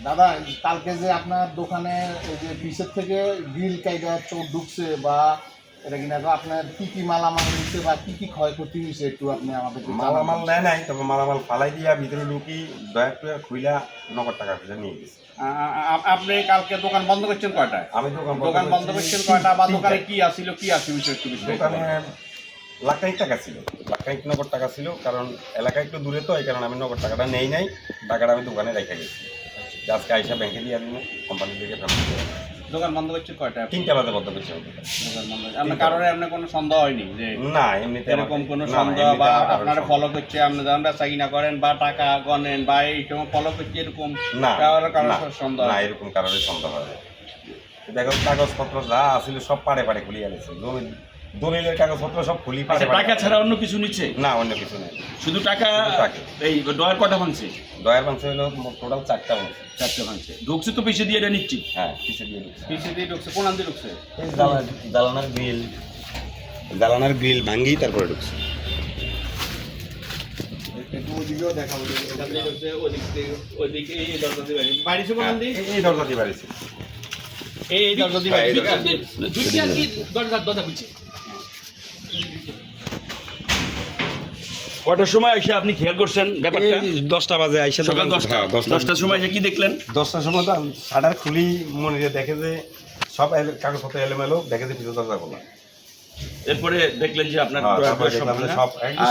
দাদা কালকে যে আপনার দোকানে এই যে পিছের থেকে গ্রিল কাইটা চোখ ঢুকছে বা এটা কিনা আপনার কি কি মালামাল নিচ্ছে বা কি কি ক্ষয়ক্ষতি হয়েছে একটু আপনি আমাদের মালামাল নেয় নাই, তবে মালামাল ফালাই দিয়া ভিতরে ঢুকি দয়া করে খুইলা নগদ টাকা খুঁজে নিয়ে গেছে। আপনি কালকে দোকান বন্ধ করছেন কয়টায়? আমি দোকান বন্ধ করছেন কয়টা বা দোকানে কি আসছিল কি আসছিল একটু দোকানে লাখ টাকা ছিল, লাখ নগদ টাকা ছিল, কারণ এলাকা একটু দূরে তো এই কারণে আমি নগদ টাকাটা নেই নাই, টাকাটা আমি দোকানে রেখে গেছি। আজকে আইসা ব্যাংকে দিয়ে আমি কোম্পানি থেকে দোকান বন্ধ করছেন কয়টায়? 3টা বাজে বন্ধ করছি দোকান বন্ধ। আপনার কারণে আপনার কোনো সন্দেহ হয়নি যে না এমনিতে এরকম কোনো সন্দেহ বা আপনারা ফলো করছে আপনি যখন বেচা কিনা করেন বা টাকা গনেন বা এই সময় ফলো করছে এরকম না কারণে সন্দেহ না, এরকম কারণে সন্দেহ হয়। দেখো কাগজপত্র যা আসলে সব পাড়ে পাড়ে খুলিয়ে আনেছে, দলিলের কাগজপত্র সব খুলি পাড়ে। টাকা ছাড়া অন্য কিছু নিচ্ছে না, অন্য কিছু নেই, শুধু টাকা। এই ডয়ার কটা ভাঙছে? দয়ার মাংস হলো টোটাল 4টা মাংস। 4টে ভাঙছে, ঢুকছে তো পিছিয়ে দিয়ে এটা নিচ্ছি। হ্যাঁ, পিছিয়ে দিয়ে ঢুকছে। পিছিয়ে দিয়ে ঢুকছে? কোন আনতে ঢুকছে? এই জ্বালানার গ্রিল ভাঙ্গি তারপরে ঢুকছে। একটু ওদিকেও দেখাবো, এটা দিয়ে ঢুকছে ওদিকে এই দরজা দিয়ে বাড়িছে কোন আনতে? এই দরজা দিয়ে বাড়িছে, এই দরজা দিয়ে বাড়িছে। দুইটা আর কি দরজা খুলছে। কটার সময় এসে আপনি খেয়াল করছেন ব্যাপারটা? 10টা বাজে আইসা সকাল 10টার সময় এসে কি দেখলেন? 10টার সময় তো শাটার খুলি, মনে দেখে যে সব কাগজপত্র এলোমেলো, দেখে যে পিছু দরজা খোলা। এরপরে দেখলেন যে আপনার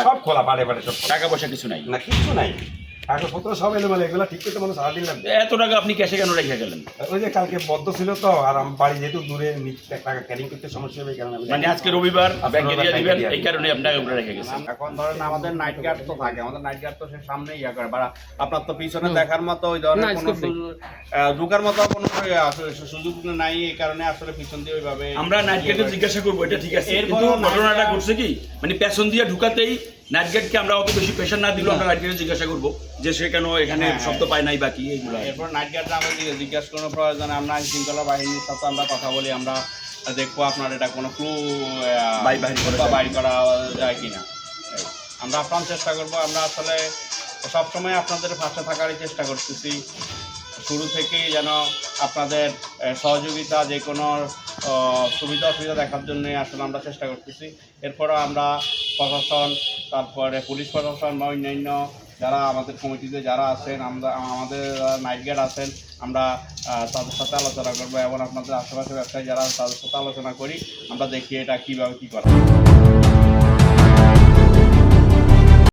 সব খোলা, পাড়ে পাড়ে সব। টাকা পয়সা কিছু নাই? না, কিছু নাই, কাগজপত্র সব এলোমেলো, এগুলো ঠিক করতে মানে সারাদিন লাগবে। এত টাকা আপনি ক্যাশে কেন রেখে গেলেন? ওই যে কালকে বদ্ধ ছিল তো, আর আমার বাড়ি যেহেতু দূরে, টাকা ক্যারিং করতে সমস্যা হবে, এই কারণে মানে আজকে রবিবার ব্যাংকে দিয়ে দিবেন, এই কারণে আপনাকে উপরে রেখে গেছেন। এখন ধরেন আমাদের নাইট গার্ড তো থাকে, আমাদের নাইট গার্ড তো সে সামনে ইয়া করে, বা আপনার তো পিছনে দেখার মতো ওই ধরনের কোনো ঢুকার মতো কোনো সুযোগ নাই, এই কারণে আসলে পিছন দিয়ে ওইভাবে আমরা নাইট গার্ডকে জিজ্ঞাসা করবো, এটা ঠিক আছে, কিন্তু ঘটনাটা ঘটছে কি মানে পেছন দিয়ে ঢুকাতেই নাইট গার্ডকে আমরা অত বেশি প্রেশার না দিলেও আমরা নাইট গার্ডকে জিজ্ঞাসা করবো যে সে কেন এখানে শব্দ পায় নাই বাকি এইগুলো। এরপর নাইট গার্ডটা আমাদের জিজ্ঞাসা কোনো প্রয়োজন, আমরা আইন শৃঙ্খলা বাহিনীর সাথে আমরা কথা বলি, আমরা দেখবো আপনার এটা কোনো ক্লু বাইর করা যায় কিনা। আমরা আপ্রাণ চেষ্টা করবো, আমরা আসলে সবসময় আপনাদের পাশে থাকারই চেষ্টা করতেছি, শুরু থেকেই যেন আপনাদের সহযোগিতা যে কোনো সুবিধা অসুবিধা দেখার জন্যই আসলে আমরা চেষ্টা করতেছি। এরপরও আমরা প্রশাসন, তারপরে পুলিশ প্রশাসন বা অন্যান্য যারা আমাদের কমিটিতে যারা আছেন, আমাদের নাইট গার্ড আছেন, আমরা তাদের সাথে আলোচনা করবো এবং আপনাদের আশেপাশে ব্যবসায়ী যারা তাদের সাথে আলোচনা করি, আমরা দেখি এটা কীভাবে কী করা।